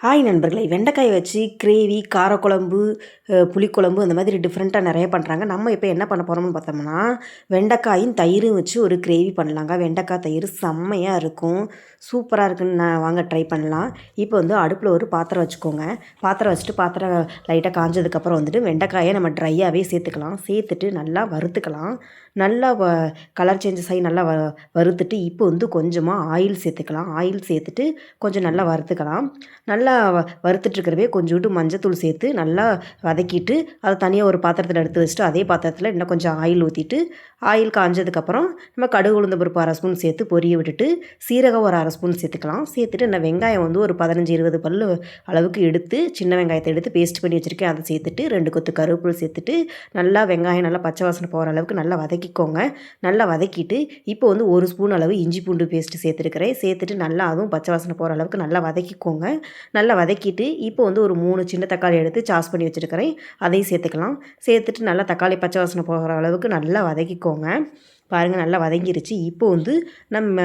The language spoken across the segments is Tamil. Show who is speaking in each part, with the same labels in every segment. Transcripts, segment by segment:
Speaker 1: ஹாய் நண்பர்களே! வெண்டைக்காய வச்சு கிரேவி, காரக்குழம்பு, புளிக்குழம்பு அந்த மாதிரி டிஃப்ரெண்ட்டாக நிறைய பண்ணுறாங்க. நம்ம இப்போ என்ன பண்ண போகிறோம்னு பார்த்தோம்னா, வெண்டைக்காயும் தயிரும் வச்சு ஒரு கிரேவி பண்ணலாங்க. வெண்டைக்காய் தயிர் செம்மையாக இருக்கும். சூப்பராக இருக்குன்னு வாங்க ட்ரை பண்ணலாம். இப்போ வந்து அடுப்பில் ஒரு பாத்திரம் வச்சுக்கோங்க. பாத்திரம் வச்சுட்டு பாத்திரம் லைட்டாக காஞ்சதுக்கப்புறம் வந்துட்டு வெண்டைக்காயை நம்ம ட்ரையாகவே சேர்த்துக்கலாம். சேர்த்துட்டு நல்லா வறுத்துக்கலாம். நல்லா கலர் சேஞ்சஸ் ஆகி நல்லா வறுத்துட்டு இப்போ வந்து கொஞ்சமாக ஆயில் சேர்த்துக்கலாம். ஆயில் சேர்த்துட்டு கொஞ்சம் நல்லா வறுத்துக்கலாம். நல்லா வறுத்துட்ருக்கிறவே கொஞ்சோண்டு மஞ்சத்தூள் சேர்த்து நல்லா வதக்கிட்டு அதை தனியாக ஒரு பாத்திரத்தில் எடுத்து வச்சுட்டு அதே பாத்திரத்தில் இன்னும் கொஞ்சம் ஆயில் ஊற்றிட்டு ஆயில் காஞ்சதுக்கப்புறம் நம்ம கடுகு உளுந்த பருப்பு 1/2 ஸ்பூன் சேர்த்து பொரிய விட்டுட்டு சீரகம் ஒரு 1/2 ஸ்பூன் சேர்த்துக்கலாம். சேர்த்துட்டு இந்த வெங்காயம் வந்து ஒரு 15-20 பல் அளவுக்கு எடுத்து சின்ன வெங்காயத்தை எடுத்து பேஸ்ட் பண்ணி வச்சுருக்கேன். அதை சேர்த்துட்டு 2 கொத்து கருவேப்பிலை சேர்த்துட்டு நல்லா வெங்காயம் நல்லா பச்சை வாசனை போகிற அளவுக்கு நல்லா வதக்கிக்கோங்க. நல்லா வதக்கிட்டு இப்போ வந்து 1 ஸ்பூன் அளவு இஞ்சி பூண்டு பேஸ்ட்டு சேர்த்துருக்கிறேன். சேர்த்துட்டு நல்லா அதுவும் பச்சை வாசனை போகிற அளவுக்கு நல்லா வதக்கிக்கோங்க. நல்லா வதக்கிட்டு இப்போ வந்து ஒரு 3 சின்ன தக்காளி எடுத்து சாஸ் பண்ணி வச்சுருக்கிறேன். அதையும் சேர்த்துக்கலாம். சேர்த்துட்டு நல்லா தக்காளி பச்சை வாசனை போகிற அளவுக்கு நல்லா வதக்கிக்கோங்க. பாருங்கள் நல்லா வதங்கிருச்சு. இப்போ வந்து நம்ம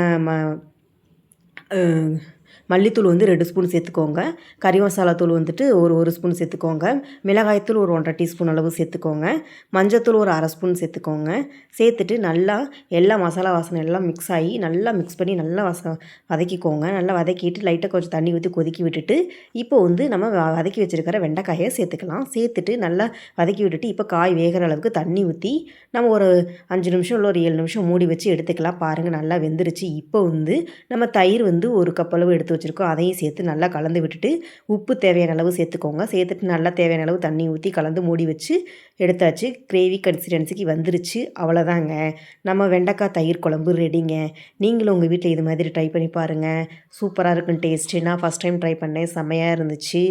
Speaker 1: மல்லித்தூள் வந்து 2 ஸ்பூன் சேர்த்துக்கோங்க. கறி மசாலா தூள் வந்துட்டு ஒரு ஸ்பூன் சேர்த்துக்கோங்க. மிளகாய்த்தூள் ஒரு 1 1/2 டீஸ்பூன் அளவு சேர்த்துக்கோங்க. மஞ்சத்தூள் ஒரு 1/2 ஸ்பூன் சேர்த்துக்கோங்க. சேர்த்துட்டு நல்லா எல்லா மசாலா வாசனை எல்லாம் மிக்ஸ் ஆகி நல்லா மிக்ஸ் பண்ணி நல்லா வதக்கிக்கோங்க. நல்லா வதக்கிட்டு லைட்டாக கொஞ்சம் தண்ணி ஊற்றி கொதிக்கி விட்டுட்டு இப்போ வந்து நம்ம வதக்கி வச்சுருக்கிற வெண்டைக்காயை சேர்த்துக்கலாம். சேர்த்துட்டு நல்லா வதக்கி விட்டுட்டு இப்போ காய் வேகிற அளவுக்கு தண்ணி ஊற்றி நம்ம ஒரு 5 நிமிஷம் இல்லை ஒரு 7 நிமிஷம் மூடி வச்சு எடுத்துக்கலாம். பாருங்கள் நல்லா வெந்துருச்சு. இப்போ வந்து நம்ம தயிர் வந்து 1 கப் அளவு எடுத்து வச்சுருக்கோம். அதையும் சேர்த்து நல்லா கலந்து விட்டுட்டு உப்பு தேவையான அளவு சேர்த்துக்கோங்க. சேர்த்துட்டு நல்லா தேவையான அளவு தண்ணி ஊற்றி கலந்து மூடி வச்சு எடுத்தாச்சு. கிரேவி கன்சிஸ்டன்சிக்கு வந்துருச்சு. அவ்வளோதாங்க, நம்ம வெண்டைக்காய் தயிர் குழம்பு ரெடிங்க. நீங்களும் உங்கள் வீட்டில் இது மாதிரி ட்ரை பண்ணி பாருங்கள். சூப்பராக இருக்கும் டேஸ்ட்டு. நான் ஃபஸ்ட் டைம் ட்ரை பண்ணேன், செம்மையாக இருந்துச்சு.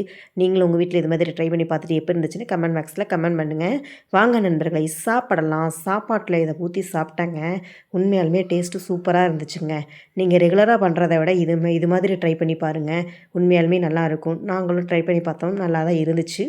Speaker 1: நீங்களும் உங்கள் வீட்டில் இது மாதிரி ட்ரை பண்ணி பார்த்துட்டு எப்படி இருந்துச்சுன்னு கமெண்ட் பாக்ஸில் கமெண்ட் பண்ணுங்கள். வாங்க நண்பர்களை சாப்பிடலாம். சாப்பாட்டில் இதை ஊற்றி சாப்பிட்டாங்க. உண்மையாலுமே டேஸ்ட்டு சூப்பராக இருந்துச்சுங்க. நீங்கள் ரெகுலராக பண்ணுறத விட இது மாதிரி ட்ரை பண்ணி பாருங்கள். உண்மையாலுமே நல்லாயிருக்கும். நாங்களும் ட்ரை பண்ணி பார்த்தோம், நல்லா தான் இருந்துச்சு.